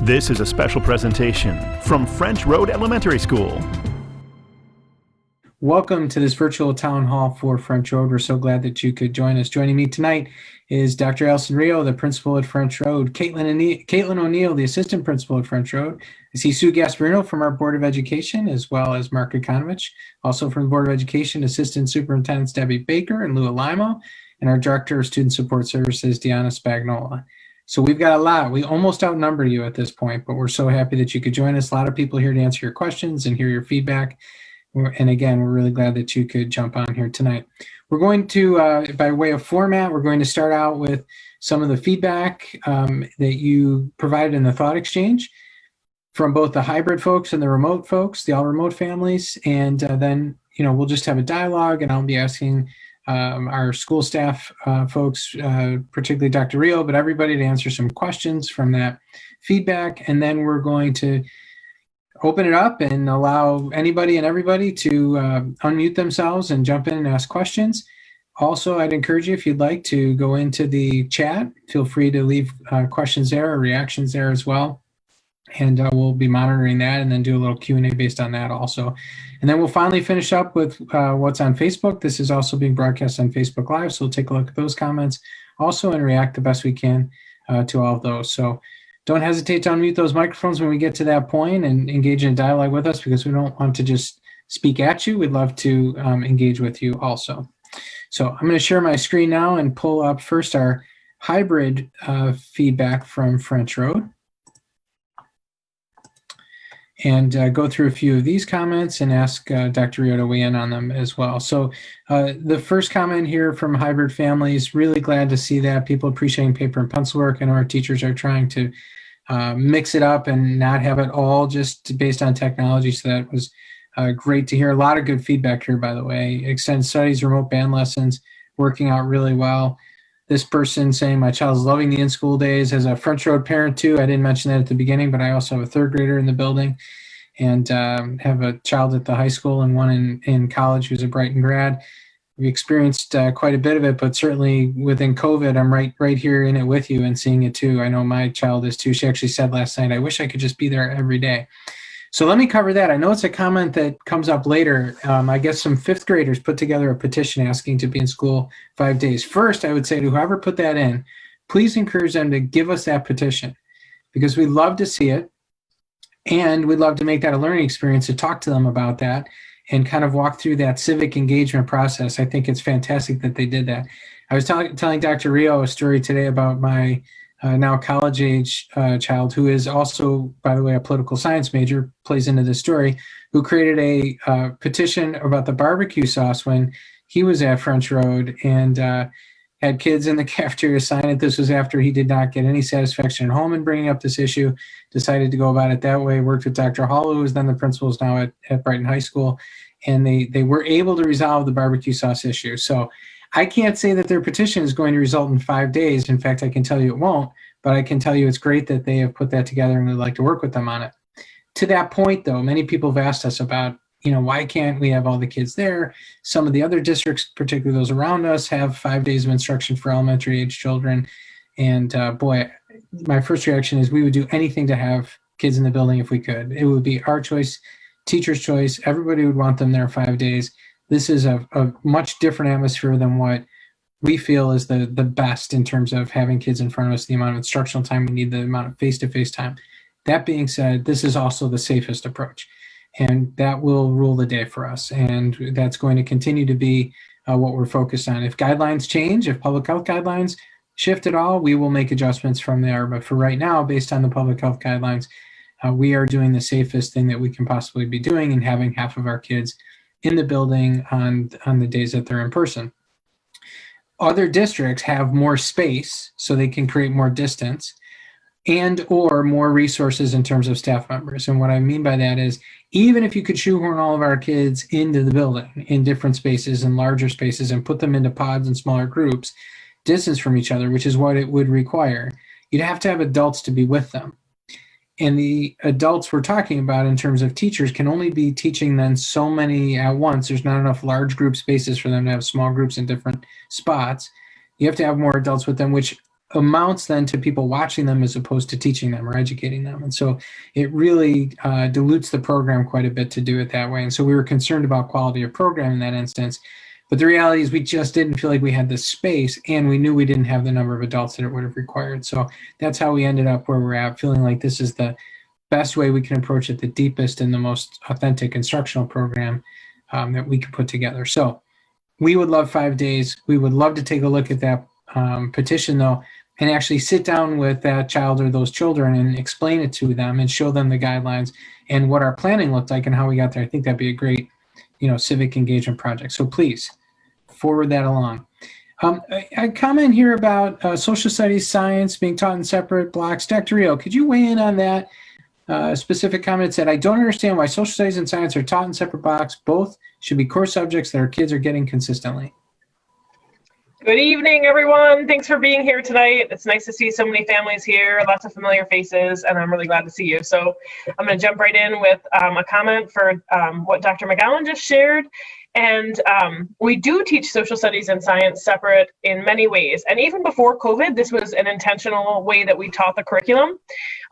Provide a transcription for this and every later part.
This is a special presentation from French Road Elementary School. Welcome to this virtual town hall for French Road. We're so glad that you could join us. Joining me tonight is Dr. Alison Rio, the principal at French Road, Caitlin O'Neill, the assistant principal at French Road. I see Sue Gasparino from our Board of Education, as well as Mark Ikonovich, also from the Board of Education, Assistant Superintendents Debbie Baker and Lou Alimo, and our Director of Student Support Services, Deanna Spagnola. So we've got a lot. We almost outnumber you at this point, but we're so happy that you could join us. A lot of people here to answer your questions and hear your feedback. And again, we're really glad that you could jump on here tonight. We're going to, by way of format, we're going to start out with some of the feedback that you provided in the thought exchange from both the hybrid folks and the remote folks, the all remote families. And then, we'll just have a dialogue, and I'll be asking our school staff folks, particularly Dr. Rio, but everybody to answer some questions from that feedback. And then we're going to open it up and allow anybody and everybody to unmute themselves and jump in and ask questions. Also, I'd encourage you, if you'd like, to go into the chat. Feel free to leave questions there or reactions there as well. And we'll be monitoring that and then do a little Q&A based on that also. And then we'll finally finish up with what's on Facebook. This is also being broadcast on Facebook Live, so we'll take a look at those comments also and react the best we can to all of those. So don't hesitate to unmute those microphones when we get to that point and engage in a dialogue with us, because we don't want to just speak at you. We'd love to engage with you also. So I'm going to share my screen now and pull up first our hybrid feedback from French Road, and go through a few of these comments and ask Dr. Rio to weigh in on them as well. So the first comment here from hybrid families, really glad to see that people appreciating paper and pencil work. I know our teachers are trying to mix it up and not have it all just based on technology. So that was great to hear. A lot of good feedback here, by the way. Extended studies, remote band lessons, working out really well. This person saying, my child is loving the in-school days. As a French Road parent too, I didn't mention that at the beginning, but I also have a third grader in the building and have a child at the high school and one in college who's a Brighton grad. We experienced quite a bit of it, but certainly within COVID, I'm right here in it with you and seeing it too. I know my child is too. She actually said last night, I wish I could just be there every day. So let me cover that. I know it's a comment that comes up later. I guess some fifth graders put together a petition asking to be in school 5 days. First, I would say to whoever put that in, please encourage them to give us that petition, because we'd love to see it. And we'd love to make that a learning experience to talk to them about that and kind of walk through that civic engagement process. I think it's fantastic that they did that. I was telling Dr. Rio a story today about my now college-age child, who is also, by the way, a political science major, plays into this story, who created a petition about the barbecue sauce when he was at French Road and had kids in the cafeteria sign it. This was after he did not get any satisfaction at home in bringing up this issue, decided to go about it that way, worked with Dr. Hall, who is then the principal is now at Brighton High School, and they were able to resolve the barbecue sauce issue. So I can't say that their petition is going to result in 5 days. In fact, I can tell you it won't, but I can tell you it's great that they have put that together and we'd like to work with them on it. To that point, though, many people have asked us about, why can't we have all the kids there? Some of the other districts, particularly those around us, have 5 days of instruction for elementary age children. And boy, my first reaction is we would do anything to have kids in the building if we could. It would be our choice, teacher's choice. Everybody would want them there 5 days. This is a much different atmosphere than what we feel is the best in terms of having kids in front of us, the amount of instructional time we need, the amount of face-to-face time. That being said, this is also the safest approach, and that will rule the day for us. And that's going to continue to be what we're focused on. If guidelines change, if public health guidelines shift at all, we will make adjustments from there. But for right now, based on the public health guidelines, we are doing the safest thing that we can possibly be doing and having half of our kids in the building on the days that they're in person. Other districts have more space, so they can create more distance and or more resources in terms of staff members. And what I mean by that is, even if you could shoehorn all of our kids into the building in different spaces and larger spaces and put them into pods and smaller groups, distance from each other, which is what it would require, you'd have to have adults to be with them. And the adults we're talking about in terms of teachers can only be teaching then so many at once. There's not enough large group spaces for them to have small groups in different spots. You have to have more adults with them, which amounts then to people watching them as opposed to teaching them or educating them. And so it really dilutes the program quite a bit to do it that way. And so we were concerned about quality of program in that instance. But the reality is we just didn't feel like we had the space, and we knew we didn't have the number of adults that it would have required. So that's how we ended up where we're at, feeling like this is the best way we can approach it, the deepest and the most authentic instructional program that we could put together. So we would love 5 days. We would love to take a look at that petition, though, and actually sit down with that child or those children and explain it to them and show them the guidelines and what our planning looked like and how we got there. I think that'd be a great, civic engagement project. So please forward that along. I comment here about social studies, science being taught in separate blocks. Dr. Rio, could you weigh in on that? Specific comment said, I don't understand why social studies and science are taught in separate blocks. Both should be core subjects that our kids are getting consistently. Good evening, everyone. Thanks for being here tonight. It's nice to see so many families here, lots of familiar faces, and I'm really glad to see you. So I'm going to jump right in with a comment for what Dr. McGowan just shared. And we do teach social studies and science separate in many ways. And even before COVID, this was an intentional way that we taught the curriculum.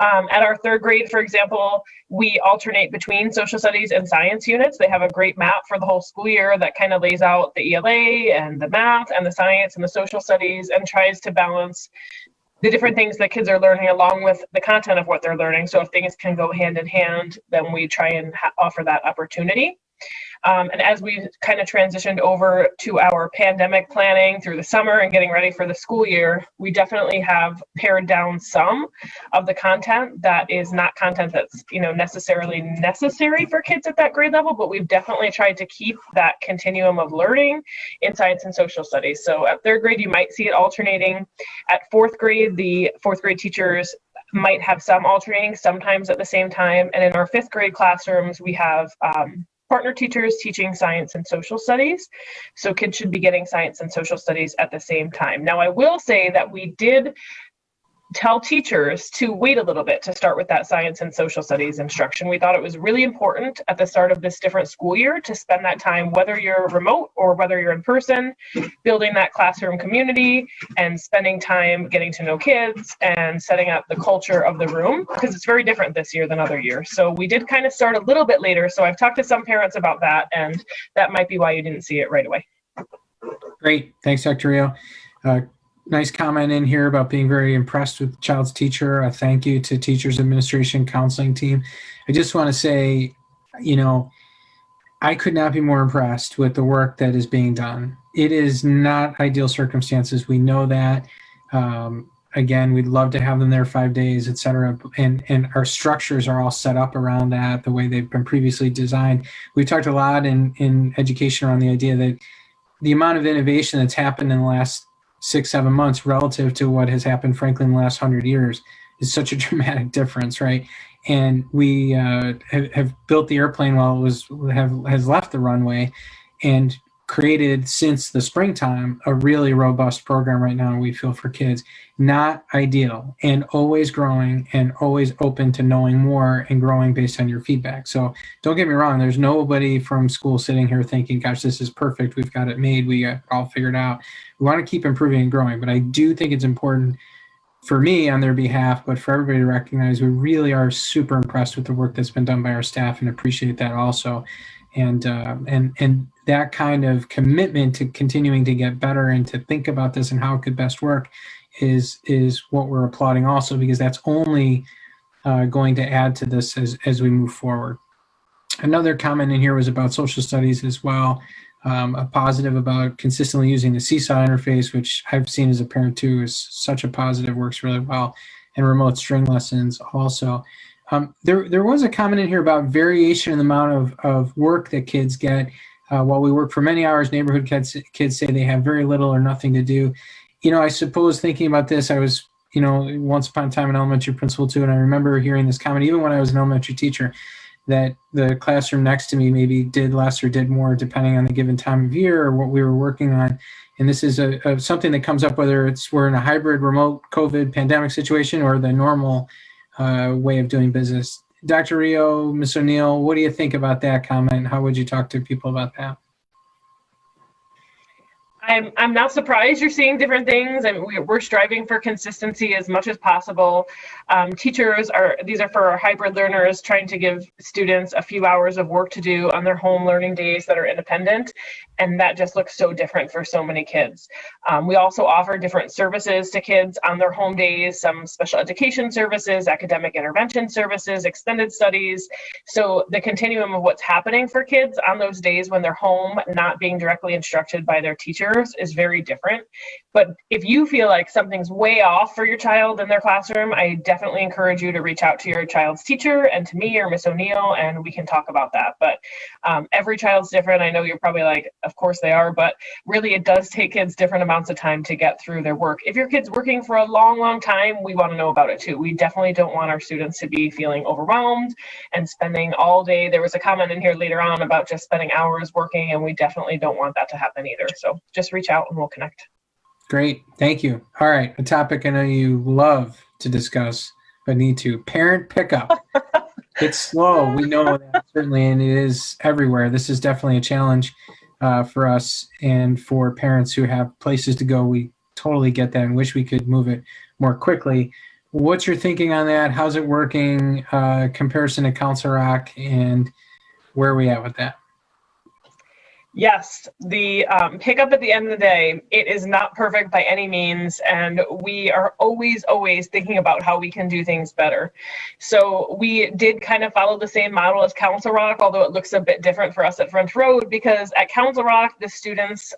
At our third grade, for example, we alternate between social studies and science units. They have a great map for the whole school year that kind of lays out the ELA and the math and the science and the social studies and tries to balance the different things that kids are learning along with the content of what they're learning. So if things can go hand in hand, then we try and offer that opportunity. And as we kind of transitioned over to our pandemic planning through the summer and getting ready for the school year, we definitely have pared down some of the content that is not content that's, necessarily necessary for kids at that grade level, but we've definitely tried to keep that continuum of learning in science and social studies. So at third grade, you might see it alternating. At fourth grade, the fourth grade teachers might have some alternating sometimes at the same time. And in our fifth grade classrooms, we have partner teachers teaching science and social studies. So kids should be getting science and social studies at the same time. Now, I will say that we did tell teachers to wait a little bit to start with that science and social studies instruction. We thought it was really important at the start of this different school year to spend that time, whether you're remote or whether you're in person, building that classroom community and spending time getting to know kids and setting up the culture of the room, because it's very different this year than other years. So we did kind of start a little bit later. So I've talked to some parents about that, and that might be why you didn't see it right away. Great. Thanks, Dr. Rio. Nice comment in here about being very impressed with the child's teacher. A thank you to teachers, administration, counseling team. I just want to say, I could not be more impressed with the work that is being done. It is not ideal circumstances. We know that. Again, we'd love to have them there 5 days, et cetera. And our structures are all set up around that, the way they've been previously designed. We've talked a lot in education around the idea that the amount of innovation that's happened in the last 6-7 months relative to what has happened, frankly, in the last 100 years is such a dramatic difference, right? And we have built the airplane while it has left the runway, and created since the springtime a really robust program right now we feel for kids. Not ideal, and always growing and always open to knowing more and growing based on your feedback. So don't get me wrong, there's nobody from school sitting here thinking, gosh, this is perfect, we've got it made, we got it all figured out. We want to keep improving and growing, but I do think it's important for me on their behalf, but for everybody to recognize we really are super impressed with the work that's been done by our staff and appreciate that also. And that kind of commitment to continuing to get better and to think about this and how it could best work is what we're applauding also, because that's only going to add to this as we move forward. Another comment in here was about social studies as well. A positive about consistently using the Seesaw interface, which I've seen as a parent too, is such a positive, works really well, and remote string lessons also. There was a comment in here about variation in the amount of work that kids get. While we work for many hours, neighborhood kids say they have very little or nothing to do. I suppose thinking about this, I was, once upon a time an elementary principal too, and I remember hearing this comment, even when I was an elementary teacher, that the classroom next to me maybe did less or did more depending on the given time of year or what we were working on. And this is something that comes up whether we're in a hybrid, remote, COVID pandemic situation or the normal way of doing business. Dr. Rio, Ms. O'Neill, what do you think about that comment? How would you talk to people about that? I'm not surprised you're seeing different things, and we're striving for consistency as much as possible. These are for our hybrid learners, trying to give students a few hours of work to do on their home learning days that are independent, and that just looks so different for so many kids. We also offer different services to kids on their home days, some special education services, academic intervention services, extended studies. So the continuum of what's happening for kids on those days when they're home, not being directly instructed by their teachers, is very different. But if you feel like something's way off for your child in their classroom, I definitely encourage you to reach out to your child's teacher and to me or Miss O'Neill, and we can talk about that. But every child's different. I know you're probably like, of course they are, but really it does take kids different amounts of time to get through their work. If your kid's working for a long, long time, we want to know about it too. We definitely don't want our students to be feeling overwhelmed and spending all day. There was a comment in here later on about just spending hours working, and we definitely don't want that to happen either. So just reach out and we'll connect. Great. Thank you. All right. A topic I know you love to discuss, but need to. Parent pickup. It's slow. We know that certainly, and it is everywhere. This is definitely a challenge for us and for parents who have places to go. We totally get that and wish we could move it more quickly. What's your thinking on that? How's it working? Comparison to Council Rock, and where are we at with that? Yes, the pickup at the end of the day, it is not perfect by any means, and we are always thinking about how we can do things better. So we did kind of follow the same model as Council Rock, although it looks a bit different for us at French Road, because at Council Rock, the students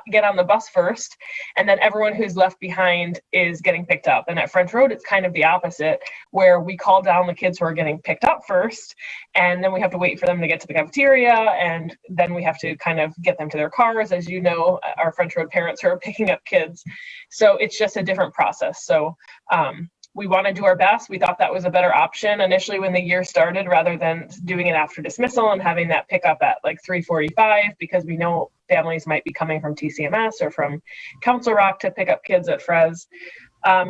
get on the bus first, and then everyone who's left behind is getting picked up. And at French Road, it's kind of the opposite, where we call down the kids who are getting picked up first, and then we have to wait for them to get to the cafeteria, and then we have to kind of get them to their cars, as you know, our French Road parents who are picking up kids. So it's just a different process. So we want to do our best. We thought that was a better option initially when the year started, rather than doing it after dismissal and having that pickup at like 3:45, because we know families might be coming from TCMS or from Council Rock to pick up kids at FRES.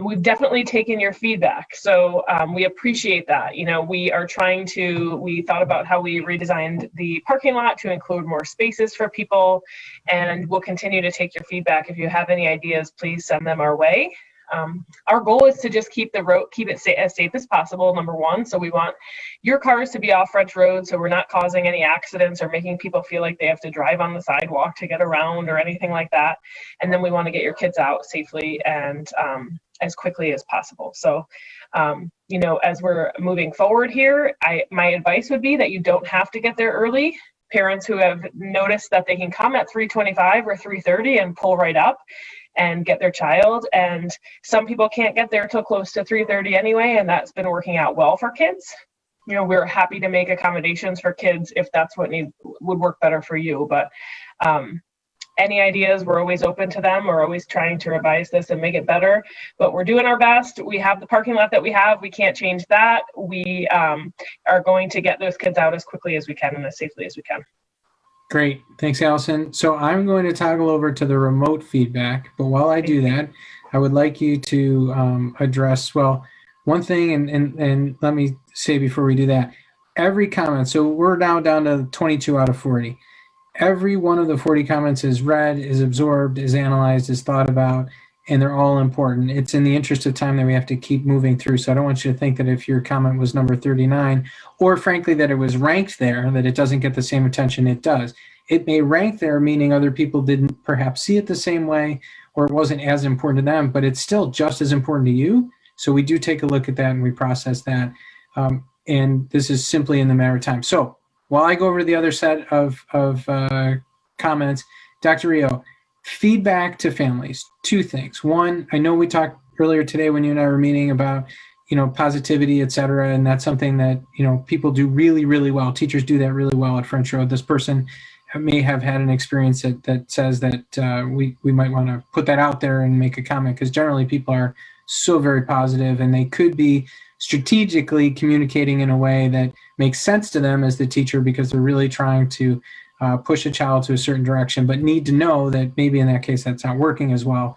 We've definitely taken your feedback, so we appreciate that. You know, we thought about how we redesigned the parking lot to include more spaces for people, and we'll continue to take your feedback. If you have any ideas, please send them our way. Our goal is to just keep it as safe as possible, number one. So we want your cars to be off French Road, so we're not causing any accidents or making people feel like they have to drive on the sidewalk to get around or anything like that. And then we want to get your kids out safely and as quickly as possible. So, you know, as we're moving forward here, my advice would be that you don't have to get there early. Parents who have noticed that they can come at 3:25 or 3:30 and pull right up and get their child. And some people can't get there till close to 3:30 anyway, and that's been working out well for kids. You know, we're happy to make accommodations for kids if that's what would work better for you. But any ideas, we're always open to them. We're always trying to revise this and make it better, but we're doing our best. We have the parking lot that we have. We can't change that. We are going to get those kids out as quickly as we can and as safely as we can. Great. Thanks, Allison. So I'm going to toggle over to the remote feedback, but while I do that, I would like you to address, well, one thing, and let me say before we do that, every comment, so we're now down to 22 out of 40. Every one of the 40 comments is read, is absorbed, is analyzed, is thought about, and they're all important. It's in the interest of time that we have to keep moving through. So I don't want you to think that if your comment was number 39, or frankly that it was ranked there, that it doesn't get the same attention it does. It may rank there, meaning other people didn't perhaps see it the same way, or it wasn't as important to them, but it's still just as important to you. So we do take a look at that and we process that. And this is simply in the matter of time. So while I go over the other set of comments, Dr. Rio, feedback to families, two things. One, I know we talked earlier today when you and I were meeting about, you know, positivity, et cetera, and that's something that, you know, people do really, really well. Teachers do that really well at French Road. This person may have had an experience that says that we might want to put that out there and make a comment, because generally people are so very positive, and they could be strategically communicating in a way that makes sense to them as the teacher, because they're really trying to push a child to a certain direction, but need to know that maybe in that case that's not working as well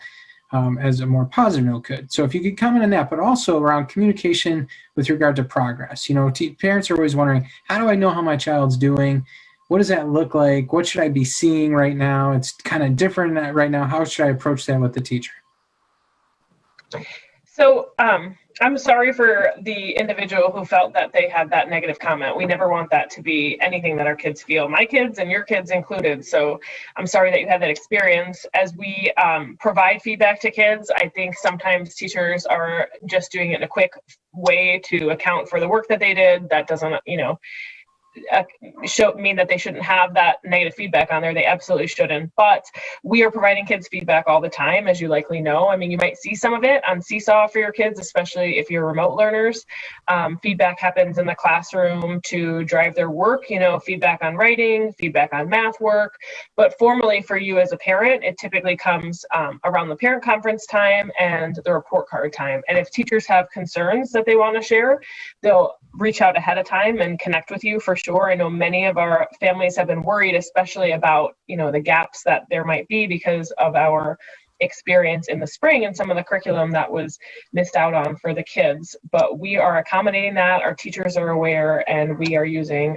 as a more positive note could. So if you could comment on that, but also around communication with regard to progress. You know, parents are always wondering, how do I know how my child's doing? what does that look like? What should I be seeing right now? It's kind of different right now. How should I approach that with the teacher? So I'm sorry for the individual who felt that they had that negative comment. We never want that to be anything that our kids feel, my kids and your kids included. So I'm sorry that you had that experience. As we provide feedback to kids, I think sometimes teachers are just doing it in a quick way to account for the work that they did. That doesn't, mean that they shouldn't have that negative feedback on there. They absolutely shouldn't. But we are providing kids feedback all the time, as you likely know. I mean, you might see some of it on Seesaw for your kids, especially if you're remote learners. Feedback happens in the classroom to drive their work, feedback on writing, feedback on math work. But formally for you as a parent, it typically comes around the parent conference time and the report card time. And if teachers have concerns that they want to share, they'll reach out ahead of time and connect with you for sure. I know many of our families have been worried, especially about, the gaps that there might be because of our experience in the spring and some of the curriculum that was missed out on for the kids. But we are accommodating that. Our teachers are aware, and we are using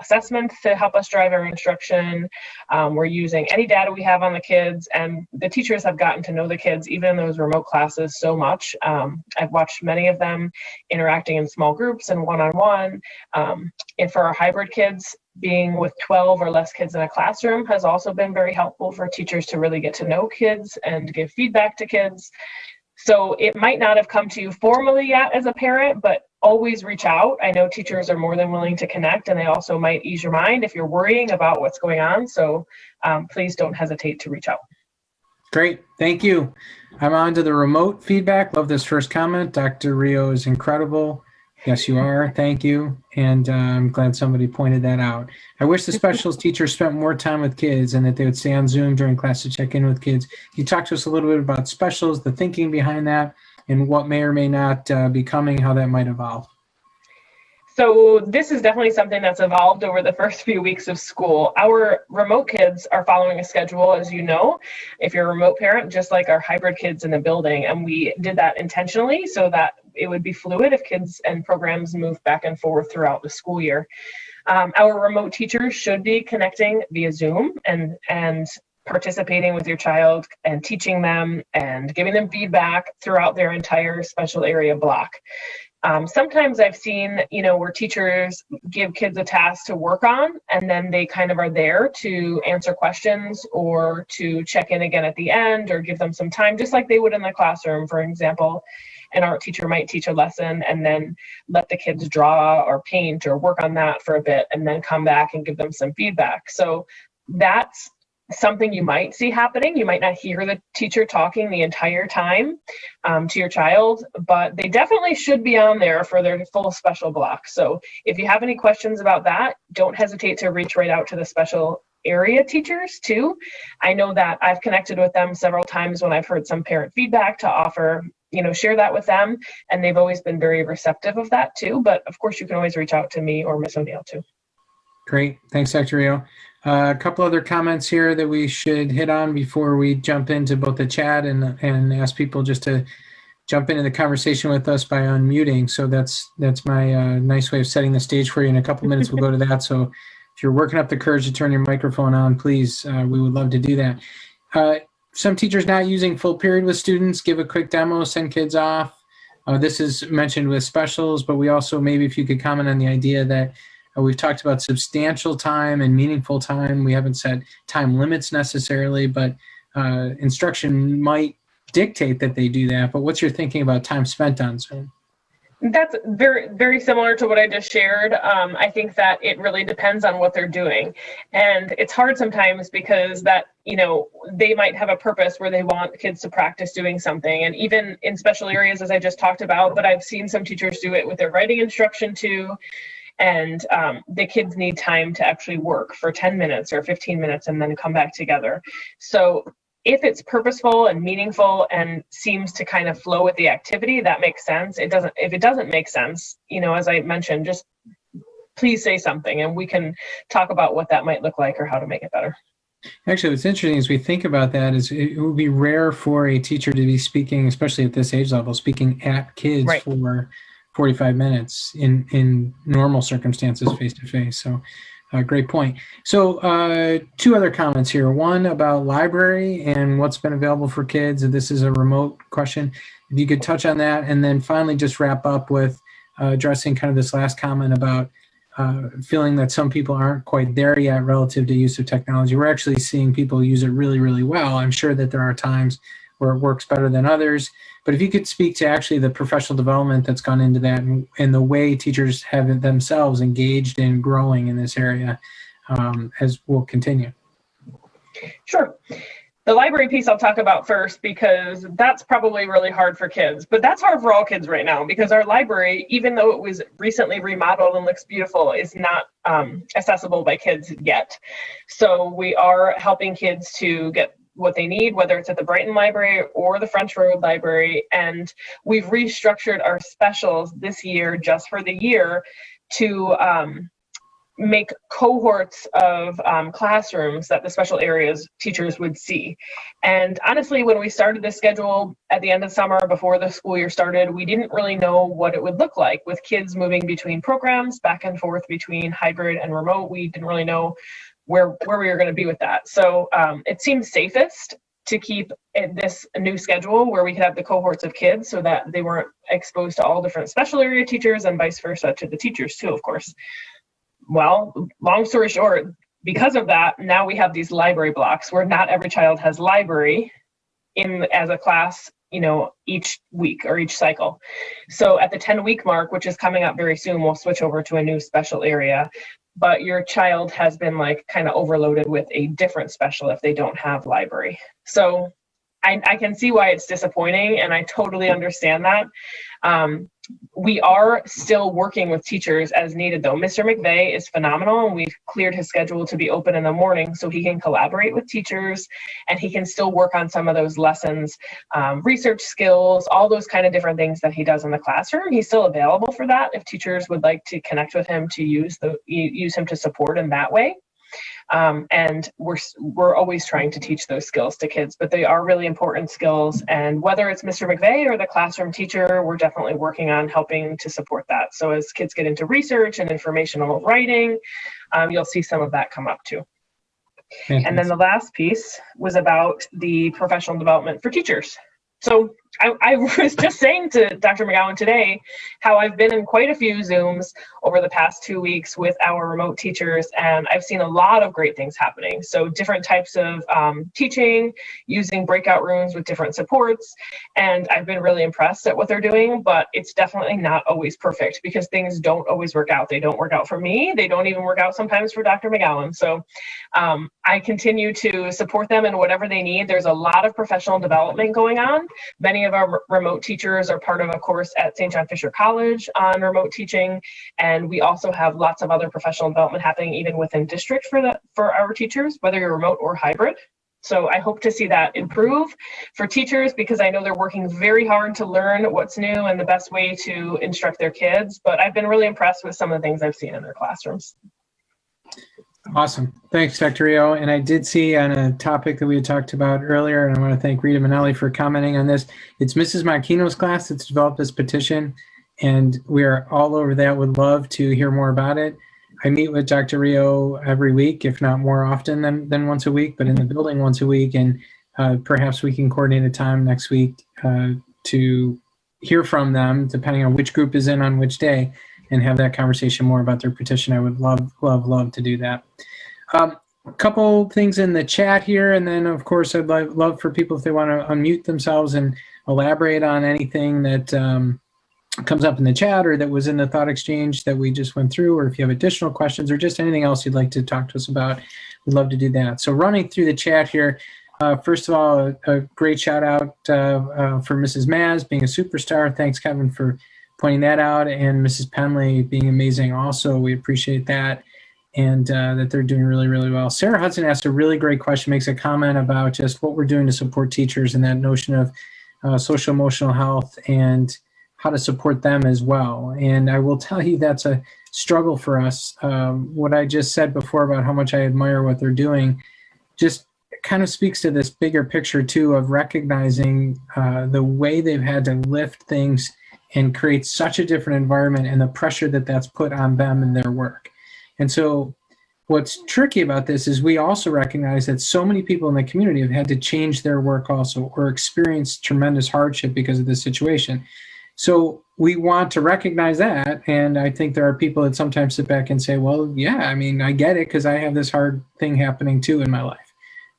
assessments to help us drive our instruction. We're using any data we have on the kids, and the teachers have gotten to know the kids, even in those remote classes, so much. I've watched many of them interacting in small groups and one-on-one. And for our hybrid kids, being with 12 or less kids in a classroom has also been very helpful for teachers to really get to know kids and give feedback to kids. So it might not have come to you formally yet as a parent, but always reach out. I know teachers are more than willing to connect, and they also might ease your mind if you're worrying about what's going on. So please don't hesitate to reach out. Great. Thank you. I'm on to the remote feedback. Love this first comment. Dr. Rio is incredible. Yes, you are. Thank you. And I'm glad somebody pointed that out. I wish the specials teachers spent more time with kids and that they would stay on Zoom during class to check in with kids. Can you talk to us a little bit about specials, the thinking behind that, and what may or may not be coming, how that might evolve? So this is definitely something that's evolved over the first few weeks of school. Our remote kids are following a schedule, as you know, if you're a remote parent, just like our hybrid kids in the building. And we did that intentionally so that it would be fluid if kids and programs move back and forth throughout the school year. Our remote teachers should be connecting via Zoom and participating with your child and teaching them and giving them feedback throughout their entire special area block. Sometimes I've seen, where teachers give kids a task to work on, and then they kind of are there to answer questions or to check in again at the end or give them some time, just like they would in the classroom. For example, an art teacher might teach a lesson and then let the kids draw or paint or work on that for a bit and then come back and give them some feedback. So that's something you might see happening. You might not hear the teacher talking the entire time to your child, but they definitely should be on there for their full special block. So if you have any questions about that, don't hesitate to reach right out to the special area teachers too. I know that I've connected with them several times when I've heard some parent feedback to offer, share that with them, and they've always been very receptive of that too. But of course, you can always reach out to me or Miss O'Neill too. Great. Thanks, Dr. Rio. A couple other comments here that we should hit on before we jump into both the chat and ask people just to jump into the conversation with us by unmuting. So that's my nice way of setting the stage for you. In a couple minutes, we'll go to that. So if you're working up the courage to turn your microphone on, please, we would love to do that. Some teachers not using full period with students, give a quick demo, send kids off. This is mentioned with specials, but we also, maybe if you could comment on the idea that we've talked about substantial time and meaningful time. We haven't set time limits necessarily, but instruction might dictate that they do that. But what's your thinking about time spent on Zoom? That's very, very similar to what I just shared. I think that it really depends on what they're doing. And it's hard sometimes because that, they might have a purpose where they want kids to practice doing something. And even in special areas, as I just talked about, but I've seen some teachers do it with their writing instruction too. And the kids need time to actually work for 10 minutes or 15 minutes and then come back together. So if it's purposeful and meaningful and seems to kind of flow with the activity, that makes sense. If it doesn't make sense, as I mentioned, just please say something and we can talk about what that might look like or how to make it better. Actually, what's interesting as we think about that is it would be rare for a teacher to be speaking, especially at this age level, speaking at kids right. for 45 minutes in normal circumstances face-to-face. So Great point. So two other comments here. One about library and what's been available for kids. This is a remote question. If you could touch on that, and then finally just wrap up with addressing kind of this last comment about feeling that some people aren't quite there yet relative to use of technology. We're actually seeing people use it really, really well. I'm sure that there are times where it works better than others. But if you could speak to actually the professional development that's gone into that and the way teachers have themselves engaged in growing in this area as we'll continue. Sure. The library piece I'll talk about first because that's probably really hard for kids, but that's hard for all kids right now because our library, even though it was recently remodeled and looks beautiful, is not accessible by kids yet. So we are helping kids to get what they need, whether it's at the Brighton Library or the French Road Library. And we've restructured our specials this year, just for the year, to make cohorts of classrooms that the special areas teachers would see. And honestly, when we started this schedule at the end of summer before the school year started, we didn't really know what it would look like with kids moving between programs, back and forth between hybrid and remote. We didn't really know where we were going to be with that. So it seemed safest to keep this new schedule where we could have the cohorts of kids so that they weren't exposed to all different special area teachers and vice versa to the teachers too, of course. Well, long story short, because of that, now we have these library blocks where not every child has library as a class, each week or each cycle. So at the 10-week mark, which is coming up very soon, we'll switch over to a new special area. But your child has been kind of overloaded with a different special if they don't have library. So I can see why it's disappointing, and I totally understand that. We are still working with teachers as needed, though. Mr. McVeigh is phenomenal, and we've cleared his schedule to be open in the morning so he can collaborate with teachers, and he can still work on some of those lessons, research skills, all those kind of different things that he does in the classroom. He's still available for that if teachers would like to connect with him to use him to support in that way. And we're always trying to teach those skills to kids, but they are really important skills. And whether it's Mr. McVeigh or the classroom teacher, we're definitely working on helping to support that. So as kids get into research and informational writing, you'll see some of that come up too. And then the last piece was about the professional development for teachers. So I was just saying to Dr. McGowan today how I've been in quite a few Zooms over the past 2 weeks with our remote teachers, and I've seen a lot of great things happening. So different types of teaching, using breakout rooms with different supports, and I've been really impressed at what they're doing, but it's definitely not always perfect because things don't always work out. They don't work out for me. They don't even work out sometimes for Dr. McGowan. So I continue to support them in whatever they need. There's a lot of professional development going on. Many of our remote teachers are part of a course at St. John Fisher College on remote teaching, and we also have lots of other professional development happening even within district for our teachers, whether you're remote or hybrid. So I hope to see that improve for teachers because I know they're working very hard to learn what's new and the best way to instruct their kids, but I've been really impressed with some of the things I've seen in their classrooms. Awesome. Thanks, Dr. Rio. And I did see on a topic that we had talked about earlier, and I want to thank Rita Minnelli for commenting on this. It's Mrs. Monchino's class that's developed this petition, and we are all over that. Would love to hear more about it. I meet with Dr. Rio every week, if not more often than once a week, but in the building once a week. And perhaps we can coordinate a time next week to hear from them, depending on which group is in on which day, and have that conversation more about their petition. I would love to do that. A couple things in the chat here, and then of course I'd love for people if they want to unmute themselves and elaborate on anything that comes up in the chat or that was in the thought exchange that we just went through, or if you have additional questions or just anything else you'd like to talk to us about, we'd love to do that. So running through the chat here, first of all, a great shout out for Mrs. Maz being a superstar. Thanks, Kevin, for pointing that out, and Mrs. Penley being amazing also. We appreciate that, and that they're doing really, really well. Sarah Hudson asked a really great question, makes a comment about just what we're doing to support teachers and that notion of social emotional health and how to support them as well. And I will tell you that's a struggle for us. What I just said before about how much I admire what they're doing just kind of speaks to this bigger picture too of recognizing the way they've had to lift things and create such a different environment and the pressure that that's put on them and their work. And so what's tricky about this is we also recognize that so many people in the community have had to change their work also, or experience tremendous hardship because of this situation. So we want to recognize that. And I think there are people that sometimes sit back and say, well, yeah, I mean, I get it because I have this hard thing happening too in my life.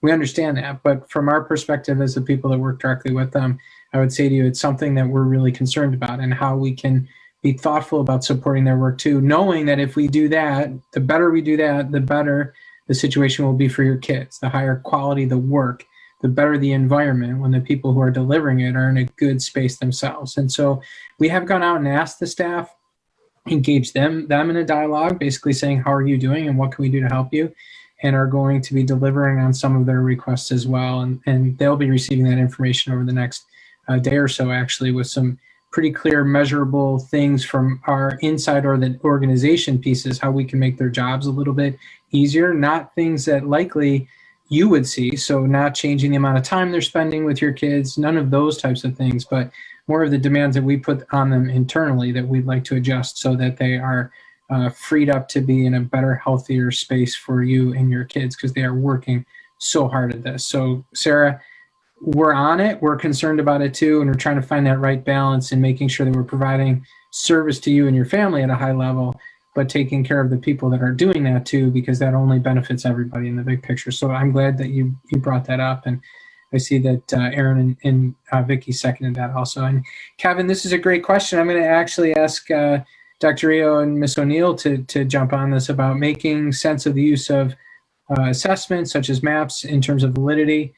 We understand that. But from our perspective as the people that work directly with them, I would say to you, it's something that we're really concerned about, and how we can be thoughtful about supporting their work too, knowing that if we do that, the better we do that, the better the situation will be for your kids, the higher quality the work, the better the environment when the people who are delivering it are in a good space themselves. And so we have gone out and asked the staff, engaged them in a dialogue, basically saying, how are you doing and what can we do to help you? And are going to be delivering on some of their requests as well. And they'll be receiving that information over the next day or so, actually, with some pretty clear measurable things from our inside or the organization pieces, how we can make their jobs a little bit easier, not things that likely you would see. So not changing the amount of time they're spending with your kids, none of those types of things, but more of the demands that we put on them internally that we'd like to adjust so that they are freed up to be in a better, healthier space for you and your kids, because they are working so hard at this. So Sarah, we're on it. We're concerned about it too. And we're trying to find that right balance in making sure that we're providing service to you and your family at a high level, but taking care of the people that are doing that too, because that only benefits everybody in the big picture. So I'm glad that you brought that up. And I see that Aaron and Vicky seconded that also. And Kevin, this is a great question. I'm going to actually ask Dr. Rio and Ms. O'Neill to jump on this about making sense of the use of assessments such as maps in terms of validity.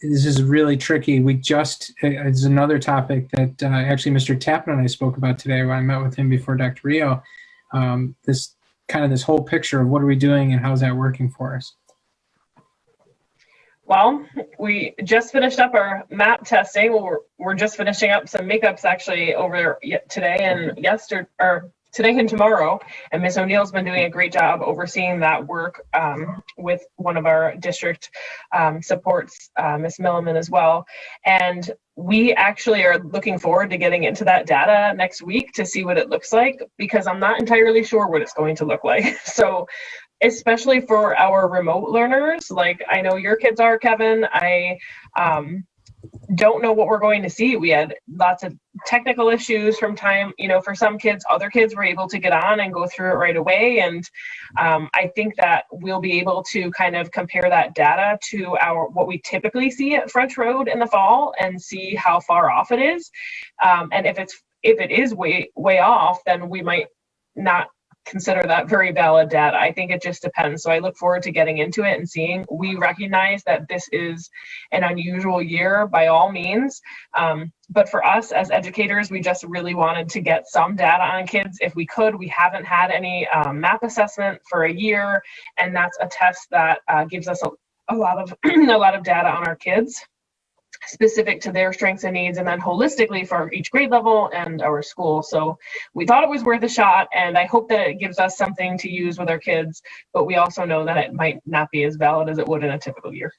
This is really tricky. We just, it's another topic that actually Mr. Tappan and I spoke about today when I met with him before Dr. Rio. This whole picture of what are we doing and how's that working for us? Well, we just finished up our map testing. We're just finishing up some makeups actually over today and yesterday, or today and tomorrow. And Ms. O'Neill's been doing a great job overseeing that work with one of our district supports, Ms. Milliman as well. And we actually are looking forward to getting into that data next week to see what it looks like, because I'm not entirely sure what it's going to look like. So especially for our remote learners, like I know your kids are, Kevin, I don't know what we're going to see. We had lots of technical issues from time, for some kids, other kids were able to get on and go through it right away. And I think that we'll be able to kind of compare that data to what we typically see at French Road in the fall and see how far off it is. And if it is way off, then we might not consider that very valid data. I think it just depends. So I look forward to getting into it and seeing. We recognize that this is an unusual year by all means. But for us as educators, we just really wanted to get some data on kids if we could. We haven't had any MAP assessment for a year, and that's a test that gives us a lot of data on our kids, specific to their strengths and needs, and then holistically for each grade level and our school. So we thought it was worth a shot, and I hope that it gives us something to use with our kids, but we also know that it might not be as valid as it would in a typical year.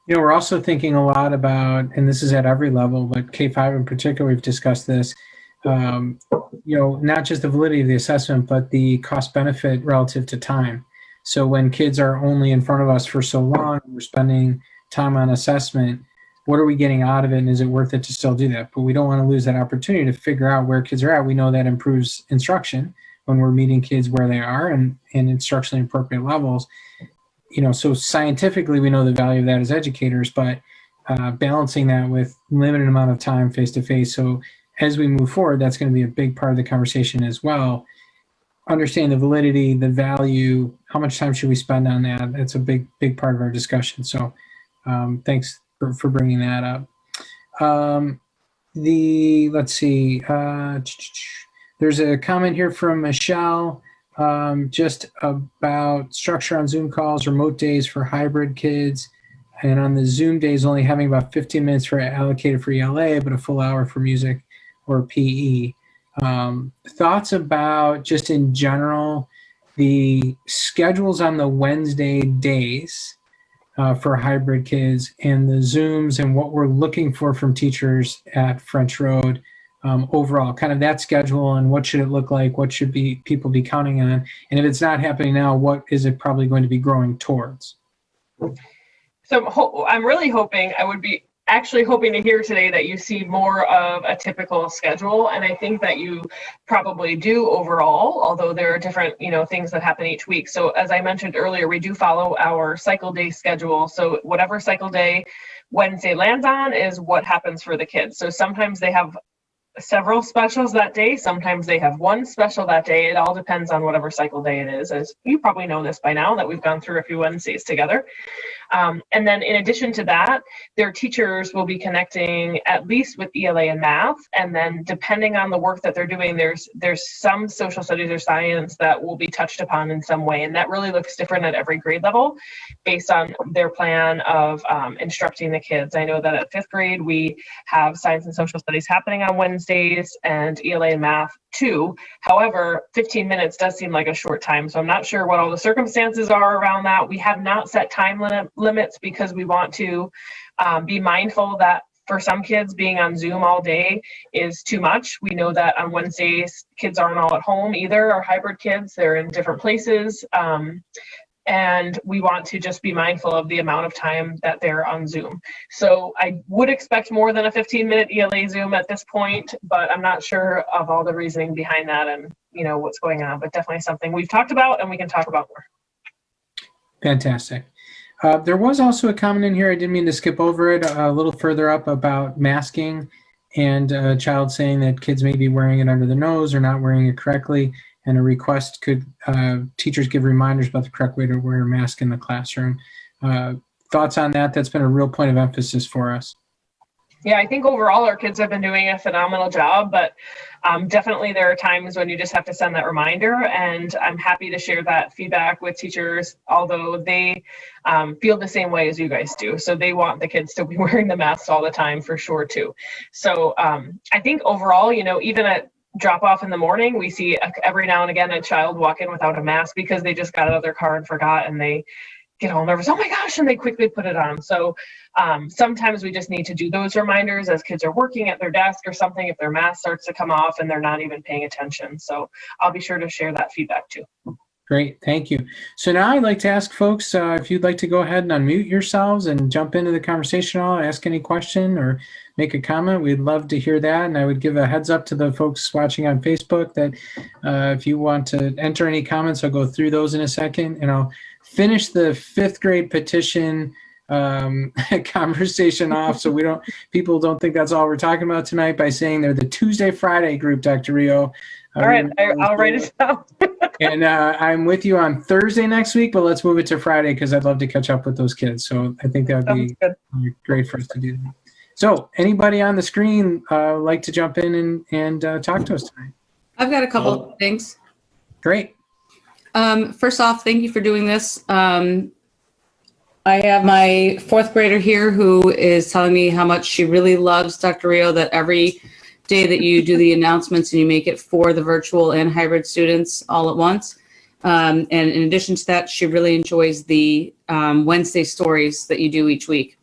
We're also thinking a lot about, and this is at every level, but K-5 in particular, we've discussed this, not just the validity of the assessment, but the cost benefit relative to time. So when kids are only in front of us for so long, we're spending time on assessment, what are we getting out of it, and is it worth it to still do that? But we don't want to lose that opportunity to figure out where kids are at. We know that improves instruction when we're meeting kids where they are and instructionally appropriate levels. So scientifically we know the value of that as educators, but balancing that with limited amount of time face-to-face. So as we move forward, that's going to be a big part of the conversation as well. Understand the validity, the value, how much time should we spend on that? That's a big part of our discussion. So thanks for bringing that up. Let's see. There's a comment here from Michelle just about structure on Zoom calls, remote days for hybrid kids, and on the Zoom days only having about 15 minutes allocated for ELA, but a full hour for music or PE. Thoughts about just in general the schedules on the Wednesday days for hybrid kids and the Zooms and what we're looking for from teachers at French Road overall, kind of that schedule and what should it look like? What should people be counting on? And if it's not happening now, what is it probably going to be growing towards? So I'm really hoping, I would be actually hoping to hear today that you see more of a typical schedule. And I think that you probably do overall, although there are different, things that happen each week. So as I mentioned earlier, we do follow our cycle day schedule. So whatever cycle day Wednesday lands on is what happens for the kids. So sometimes they have several specials that day. Sometimes they have one special that day. It all depends on whatever cycle day it is. As you probably know this by now that we've gone through a few Wednesdays together. And then in addition to that, their teachers will be connecting at least with ELA and math. And then depending on the work that they're doing, there's some social studies or science that will be touched upon in some way. And that really looks different at every grade level based on their plan of instructing the kids. I know that at 5th grade, we have science and social studies happening on Wednesdays and ELA and math too. However, 15 minutes does seem like a short time. So I'm not sure what all the circumstances are around that. We have not set time limits because we want to be mindful that for some kids being on Zoom all day is too much. We know that on Wednesdays, kids aren't all at home either, or hybrid kids, they're in different places. And we want to just be mindful of the amount of time that they're on Zoom. So I would expect more than a 15-minute ELA Zoom at this point, but I'm not sure of all the reasoning behind that and what's going on, but definitely something we've talked about and we can talk about more. Fantastic. There was also a comment in here, I didn't mean to skip over it, a little further up about masking and a child saying that kids may be wearing it under the nose or not wearing it correctly. And a request could teachers give reminders about the correct way to wear a mask in the classroom. Thoughts on that? That's been a real point of emphasis for us. Yeah, I think overall our kids have been doing a phenomenal job, but definitely there are times when you just have to send that reminder, and I'm happy to share that feedback with teachers, although they feel the same way as you guys do. So they want the kids to be wearing the masks all the time for sure too. So I think overall, even at drop off in the morning, we see every now and again a child walk in without a mask because they just got out of their car and forgot, and they get all nervous, oh my gosh, and they quickly put it on. So sometimes we just need to do those reminders as kids are working at their desk or something if their mask starts to come off and they're not even paying attention. So I'll be sure to share that feedback too. Great, thank you. So now I'd like to ask folks if you'd like to go ahead and unmute yourselves and jump into the conversation at all, ask any question or make a comment. We'd love to hear that. And I would give a heads up to the folks watching on Facebook that if you want to enter any comments, I'll go through those in a second. And I'll finish the 5th grade petition conversation off so people don't think that's all we're talking about tonight by saying they're the Tuesday, Friday group, Dr. Rio. All right, I'll write it down. And I'm with you on Thursday next week, but let's move it to Friday because I'd love to catch up with those kids. So I think that would be great for us to do that. So anybody on the screen like to jump in and talk to us tonight? I've got a couple of things. Great. First off, thank you for doing this. I have my 4th grader here who is telling me how much she really loves Dr. Rio, that every day that you do the announcements and you make it for the virtual and hybrid students all at once. And in addition to that, she really enjoys the Wednesday stories that you do each week.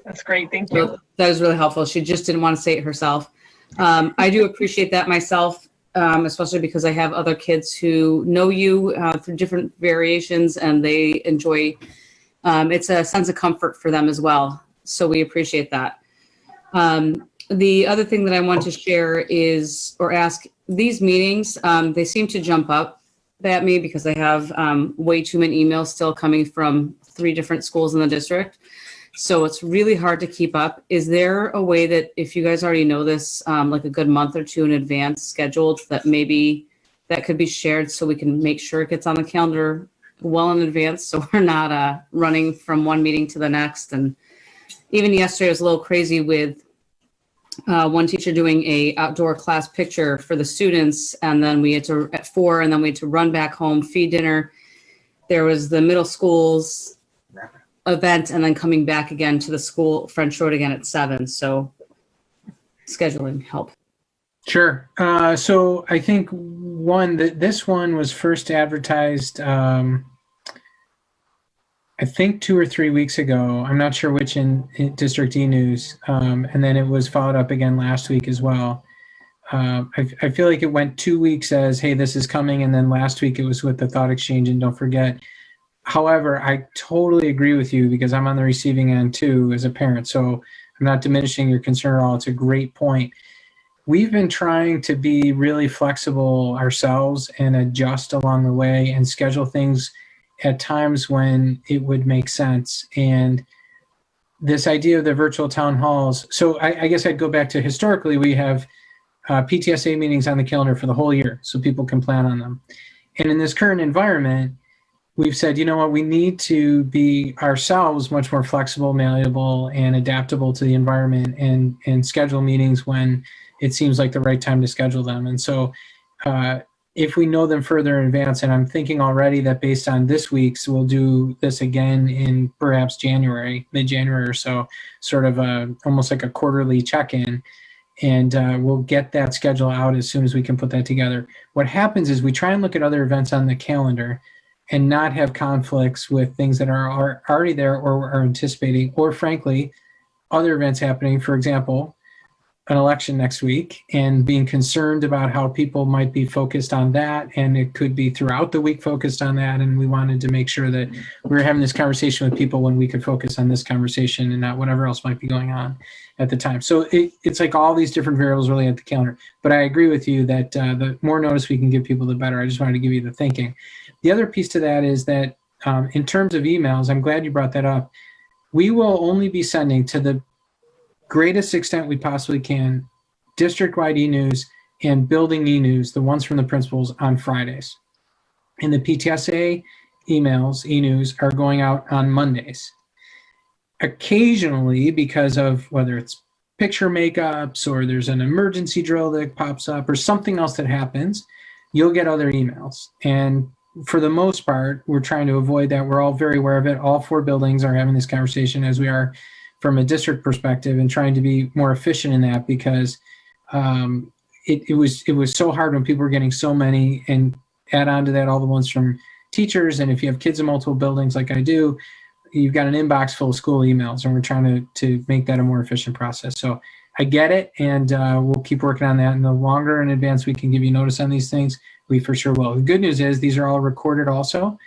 That's great. Thank you. So that was really helpful. She just didn't want to say it herself. I do appreciate that myself, especially because I have other kids who know you through different variations and they enjoy, it's a sense of comfort for them as well. So we appreciate that. The other thing that I want to share is, or ask, these meetings, they seem to jump up at me because I have way too many emails still coming from 3 different schools in the district. So it's really hard to keep up. Is there a way that if you guys already know this, like a good month or 2 in advance scheduled, that maybe that could be shared so we can make sure it gets on the calendar well in advance so we're not running from one meeting to the next? And even yesterday was a little crazy with one teacher doing a outdoor class picture for the students, and then we had to at 4, and then we had to run back home, feed dinner. There was the middle school's event, and then coming back again to the school French Road again at 7. So scheduling help. Sure. So I think this one was first advertised I think 2 or 3 weeks ago. I'm not sure which in District E-News. And then it was followed up again last week as well. I feel like it went 2 weeks as, hey, this is coming, and then last week it was with the thought exchange and don't forget. However, I totally agree with you because I'm on the receiving end too as a parent. So I'm not diminishing your concern at all. It's a great point. We've been trying to be really flexible ourselves and adjust along the way and schedule things at times when it would make sense. And this idea of the virtual town halls. So I guess I'd go back to historically, we have PTSA meetings on the calendar for the whole year so people can plan on them. And in this current environment, we've said, you know what, we need to be ourselves much more flexible, malleable, and adaptable to the environment and schedule meetings when it seems like the right time to schedule them. And so if we know them further in advance, and I'm thinking already that based on this week's, we'll do this again in perhaps January, mid-January or so, sort of almost like a quarterly check-in. And we'll get that schedule out as soon as we can put that together. What happens is we try and look at other events on the calendar and not have conflicts with things that are already there or are anticipating, or frankly, other events happening. For example, an election next week, and being concerned about how people might be focused on that, and it could be throughout the week focused on that, and we wanted to make sure that we were having this conversation with people when we could focus on this conversation and not whatever else might be going on at the time. So it's like all these different variables really at the calendar. But I agree with you that the more notice we can give people, the better. I just wanted to give you the thinking. The other piece to that is that in terms of emails, I'm glad you brought that up. We will only be sending, to the greatest extent we possibly can, district-wide e-news and building e-news, the ones from the principals, on Fridays. And the PTSA emails, e-news, are going out on Mondays. Occasionally, because of whether it's picture makeups or there's an emergency drill that pops up or something else that happens, you'll get other emails. And for the most part, we're trying to avoid that. We're all very aware of it. All 4 buildings are having this conversation, as we are from a district perspective, and trying to be more efficient in that, because it was so hard when people were getting so many, and add on to that all the ones from teachers. And if you have kids in multiple buildings like I do, you've got an inbox full of school emails, and we're trying to make that a more efficient process. So I get it, and we'll keep working on that. And the longer in advance we can give you notice on these things, we for sure will. The good news is these are all recorded also,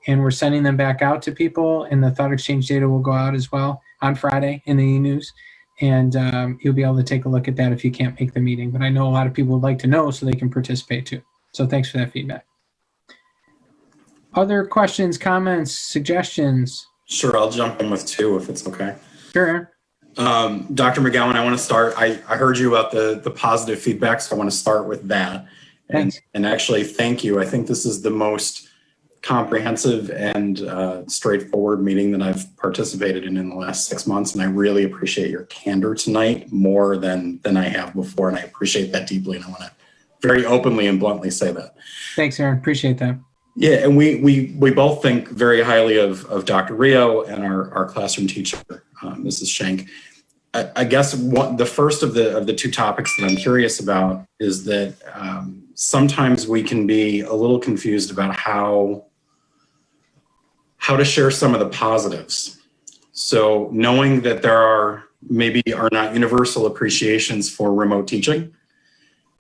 and we're sending them back out to people, and the thought exchange data will go out as well on Friday in the e-news. And you'll be able to take a look at that if you can't make the meeting. But I know a lot of people would like to know so they can participate too. So thanks for that feedback. Other questions, comments, suggestions? Sure, I'll jump in with 2 if it's okay. Sure. Dr. McGowan, I want to start. I heard you about the positive feedback, so I want to start with that. Thanks. And actually, thank you. I think this is the most comprehensive and straightforward meeting that I've participated in the last 6 months, and I really appreciate your candor tonight more than I have before, and I appreciate that deeply, and I want to very openly and bluntly say that. Thanks, Aaron. Appreciate that. Yeah, and we both think very highly of Dr. Rio and our classroom teacher, Mrs. Schenk. I guess the first of the 2 topics that I'm curious about is that sometimes we can be a little confused about how to share some of the positives. So knowing that there are not universal appreciations for remote teaching.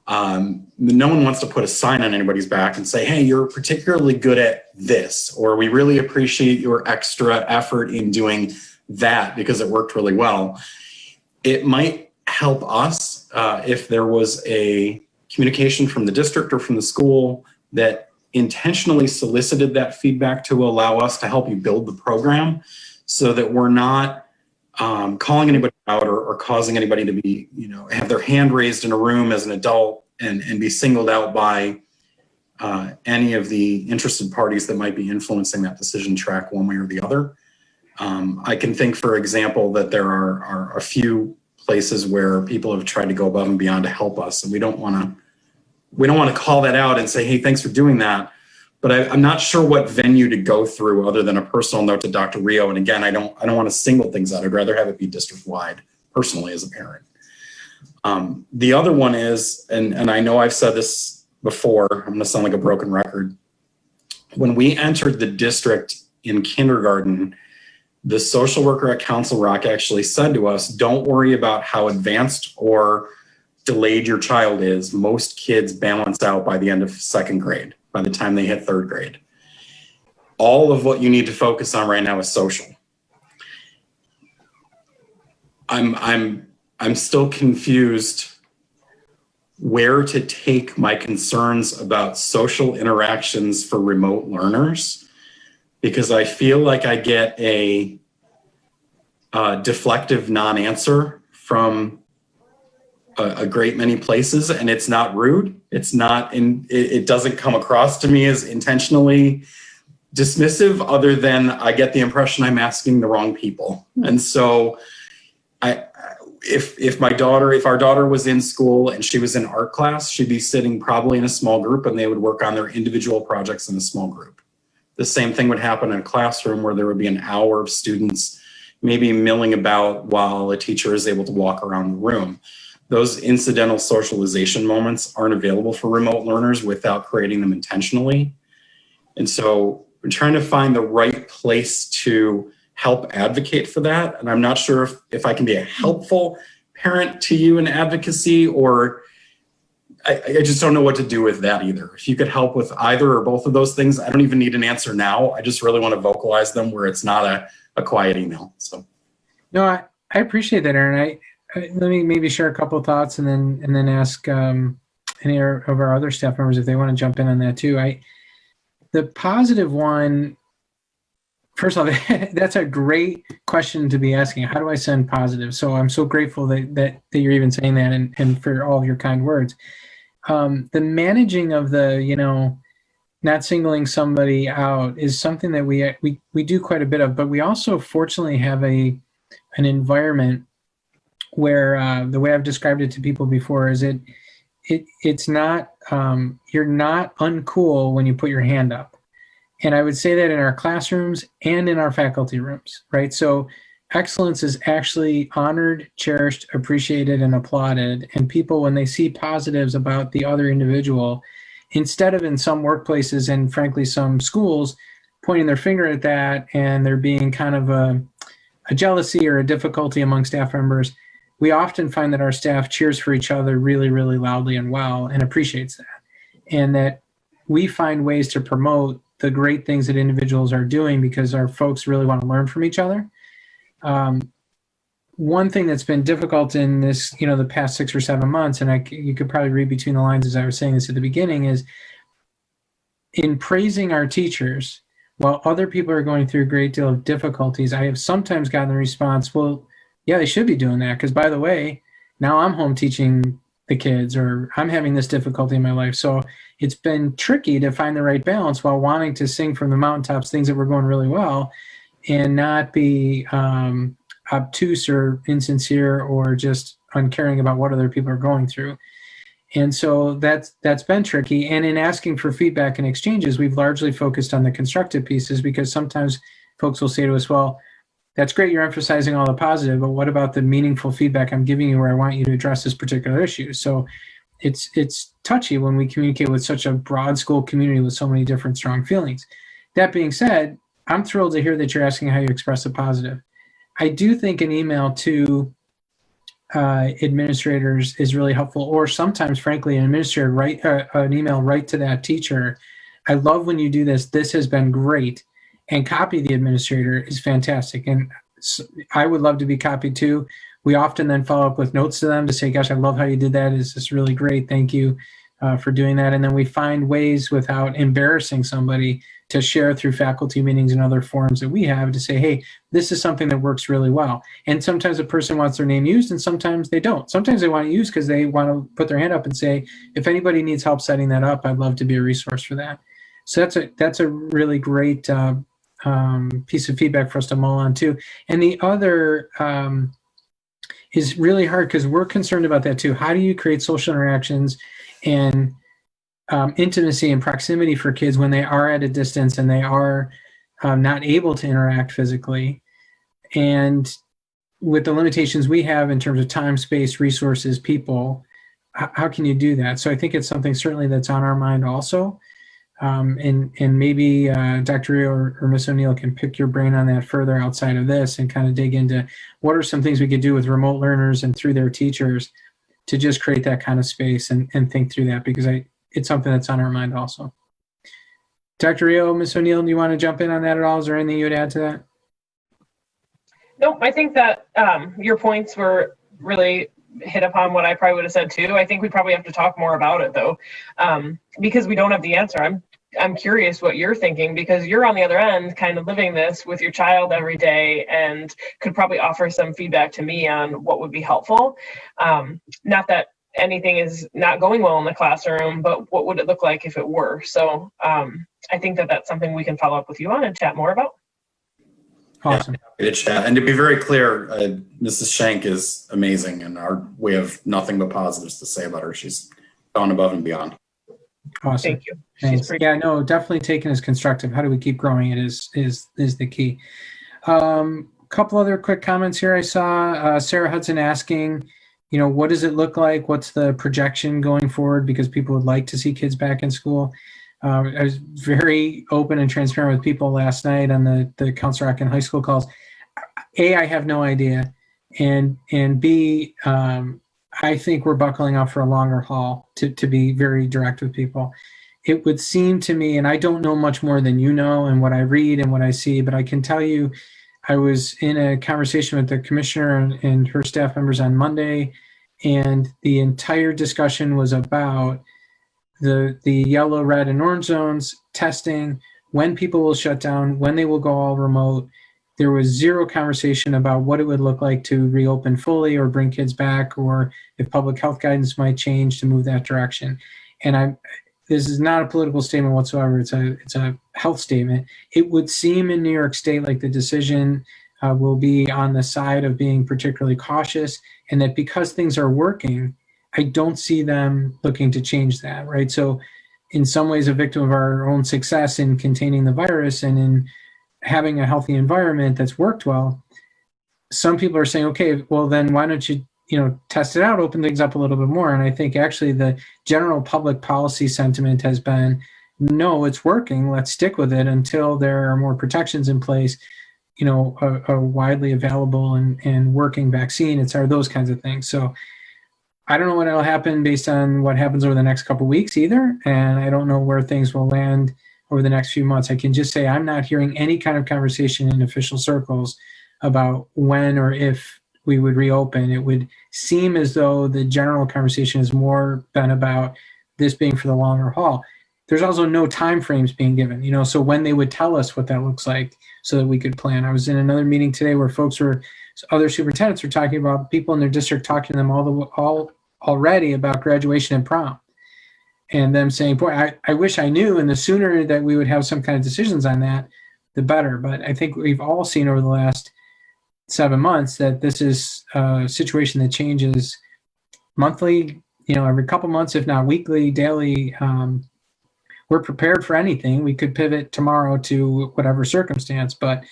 No one wants to put a sign on anybody's back and say, hey, you're particularly good at this, or we really appreciate your extra effort in doing that because it worked really well. It might help us if there was a communication from the district or from the school that intentionally solicited that feedback to allow us to help you build the program, so that we're not calling anybody out or causing anybody to be, have their hand raised in a room as an adult and be singled out by any of the interested parties that might be influencing that decision track one way or the other. I can think, for example, that there are a few places where people have tried to go above and beyond to help us, and we don't want to call that out and say, hey, thanks for doing that. But I'm not sure what venue to go through other than a personal note to Dr. Rio. And again, I don't want to single things out. I'd rather have it be district-wide, personally, as a parent. The other one is, and I know I've said this before, I'm going to sound like a broken record. When we entered the district in kindergarten, the social worker at Council Rock actually said to us, don't worry about how advanced or delayed your child is, most kids balance out by the end of second grade, by the time they hit third grade. All of what you need to focus on right now is social. I'm still confused where to take my concerns about social interactions for remote learners, because I feel like I get a deflective non-answer from a great many places, and it's not rude. It's not it doesn't come across to me as intentionally dismissive, other than I get the impression I'm asking the wrong people. And so if our daughter was in school and she was in art class, she'd be sitting probably in a small group, and they would work on their individual projects in a small group. The same thing would happen in a classroom, where there would be an hour of students maybe milling about while a teacher is able to walk around the room. Those incidental socialization moments aren't available for remote learners without creating them intentionally. And so we're trying to find the right place to help advocate for that. And I'm not sure if I can be a helpful parent to you in advocacy, or I just don't know what to do with that either. If you could help with either or both of those things, I don't even need an answer now. I just really want to vocalize them where it's not a quiet email. So, No, I appreciate that, Aaron. Let me maybe share a couple of thoughts, and then ask any of our other staff members if they want to jump in on that too. The positive one, first of all, that's a great question to be asking. How do I send positive? So I'm so grateful that you're even saying that, and for all of your kind words. The managing of the, not singling somebody out is something that we do quite a bit of, but we also fortunately have an environment where the way I've described it to people before is it's not, you're not uncool when you put your hand up. And I would say that in our classrooms and in our faculty rooms, right? So excellence is actually honored, cherished, appreciated, and applauded. And people, when they see positives about the other individual, instead of in some workplaces and frankly some schools pointing their finger at that and there being kind of a jealousy or a difficulty among staff members, we often find that our staff cheers for each other really, really loudly and well, and appreciates that. And that we find ways to promote the great things that individuals are doing because our folks really want to learn from each other. One thing that's been difficult in this, the past 6 or 7 months, and you could probably read between the lines as I was saying this at the beginning, is in praising our teachers, while other people are going through a great deal of difficulties, I have sometimes gotten the response, well, yeah, they should be doing that because, by the way, now I'm home teaching the kids, or I'm having this difficulty in my life. So it's been tricky to find the right balance while wanting to sing from the mountaintops things that were going really well and not be obtuse or insincere or just uncaring about what other people are going through. And so that's been tricky. And in asking for feedback and exchanges, we've largely focused on the constructive pieces, because sometimes folks will say to us, well, that's great, you're emphasizing all the positive, but what about the meaningful feedback I'm giving you where I want you to address this particular issue? So it's touchy when we communicate with such a broad school community with so many different strong feelings. That being said, I'm thrilled to hear that you're asking how you express a positive. I do think an email to administrators is really helpful, or sometimes, frankly, an administrator write an email right to that teacher. I love when you do this. This has been great. And copy the administrator is fantastic. And I would love to be copied too. We often then follow up with notes to them to say, gosh, I love how you did that. It's just really great. Thank you for doing that. And then we find ways without embarrassing somebody to share through faculty meetings and other forums that we have to say, hey, this is something that works really well. And sometimes a person wants their name used and sometimes they don't. Sometimes they want to use because they want to put their hand up and say, if anybody needs help setting that up, I'd love to be a resource for that. So that's a really great piece of feedback for us to mull on too. And the other is really hard because we're concerned about that too. How do you create social interactions and intimacy and proximity for kids when they are at a distance and they are not able to interact physically? And with the limitations we have in terms of time, space, resources, people, how can you do that? So I think it's something certainly that's on our mind also. And maybe Dr. Rio or Ms. O'Neill can pick your brain on that further outside of this and kind of dig into what are some things we could do with remote learners and through their teachers to just create that kind of space and think through that, because it's something that's on our mind also. Dr. Rio, Ms. O'Neill, do you want to jump in on that at all? Is there anything you would add to that? Nope, I think that your points were really hit upon what I probably would have said too. I think we probably have to talk more about it though, because we don't have the answer. I'm curious what you're thinking, because you're on the other end kind of living this with your child every day and could probably offer some feedback to me on what would be helpful. Not that anything is not going well in the classroom, but what would it look like if it were? So I think that that's something we can follow up with you on and chat more about. Awesome. Yeah, chat. And to be very clear, Mrs. Shank is amazing, and we have nothing but positives to say about her. She's gone above and beyond. Awesome. Thank you. Thanks. Yeah, no, definitely taken as constructive. How do we keep growing it is the key. Couple other quick comments here. I saw Sarah Hudson asking, what does it look like? What's the projection going forward? Because people would like to see kids back in school. I was very open and transparent with people last night on the Council Rock and high school calls. A, I have no idea. And B, I think we're buckling up for a longer haul, to be very direct with people. It would seem to me, and I don't know much more than you know and what I read and what I see, but I can tell you I was in a conversation with the commissioner and her staff members on Monday, and the entire discussion was about the yellow, red, and orange zones, testing, when people will shut down, when they will go all remote. There was zero conversation about what it would look like to reopen fully or bring kids back, or if public health guidance might change to move that direction. And this is not a political statement whatsoever. It's a health statement. It would seem in New York State like the decision will be on the side of being particularly cautious, and that because things are working, I don't see them looking to change that, right? So in some ways, a victim of our own success in containing the virus and in having a healthy environment that's worked well, some people are saying, okay, well then why don't you, test it out, open things up a little bit more? And I think actually the general public policy sentiment has been, no, it's working. Let's stick with it until there are more protections in place, a widely available and working vaccine, those kinds of things. So I don't know when it'll happen based on what happens over the next couple of weeks either. And I don't know where things will land over the next few months. I can just say I'm not hearing any kind of conversation in official circles about when or if we would reopen. It would seem as though the general conversation has more been about this being for the longer haul. There's also no time frames being given, so when they would tell us what that looks like so that we could plan. I was in another meeting today where other superintendents were talking about people in their district, talking to them all already about graduation and prom, and them saying, boy, I wish I knew, and the sooner that we would have some kind of decisions on that, the better. But I think we've all seen over the last 7 months that this is a situation that changes monthly, every couple months, if not weekly, daily. We're prepared for anything. We could pivot tomorrow to whatever circumstance, but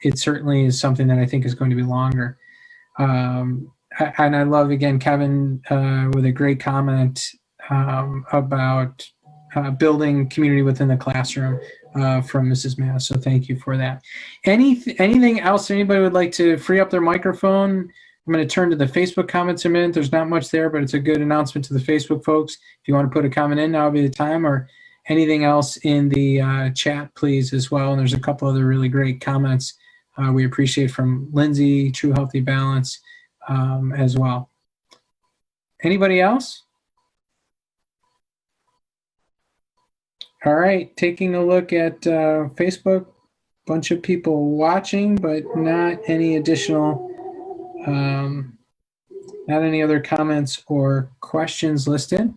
it certainly is something that I think is going to be longer. And I love, again, Kevin with a great comment about building community within the classroom from Mrs. Mass. So thank you for that. Anything else anybody would like to free up their microphone? I'm going to turn to the Facebook comments in a minute. There's not much there, but it's a good announcement to the Facebook folks. If you want to put a comment in, now would be the time, or anything else in the chat, please, as well. And there's a couple other really great comments we appreciate from Lindsay, True Healthy Balance, as well. Anybody else? All right, taking a look at Facebook, bunch of people watching, but not any additional, not any other comments or questions listed.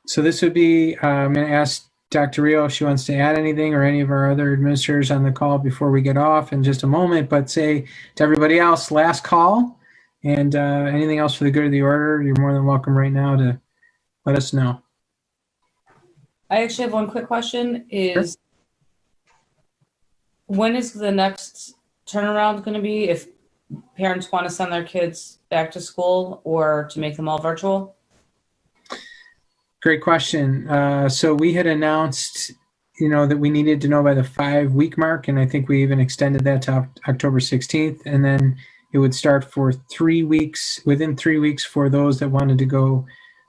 So this would be, I'm going to ask Dr. Rio if she wants to add anything, or any of our other administrators on the call before we get off in just a moment, but say to everybody else, last call, and anything else for the good of the order, you're more than welcome right now to let us know. I actually have one quick question. Is when is the next turnaround going to be if parents want to send their kids back to school or to make them all virtual? Great question. So we had announced, that we needed to know by the 5-week mark, and I think we even extended that to October 16th. And then It would start for 3 weeks, within 3 weeks for those that wanted to go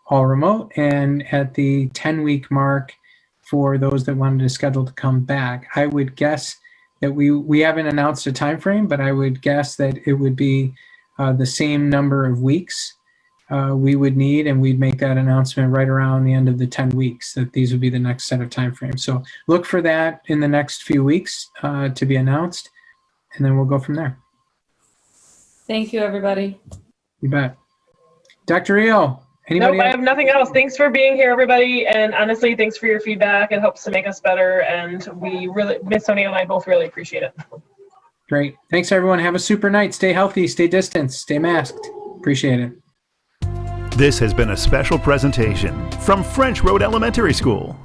all remote, and at the 10-week mark for those that wanted to schedule to come back. I would guess that we haven't announced a time frame, but I would guess that it would be the same number of weeks we would need, and we'd make that announcement right around the end of the 10 weeks, that these would be the next set of time frames. So look for that in the next few weeks to be announced, and then we'll go from there. Thank you, everybody. You bet. Dr. Rio, anybody Nope, I else? have nothing else. Thanks for being here, everybody. And honestly, thanks for your feedback. It helps to make us better. And we really, Miss Sonia and I both really appreciate it. Great. Thanks, everyone. Have a super night. Stay healthy, stay distanced, stay masked. Appreciate it. This has been a special presentation from French Road Elementary School.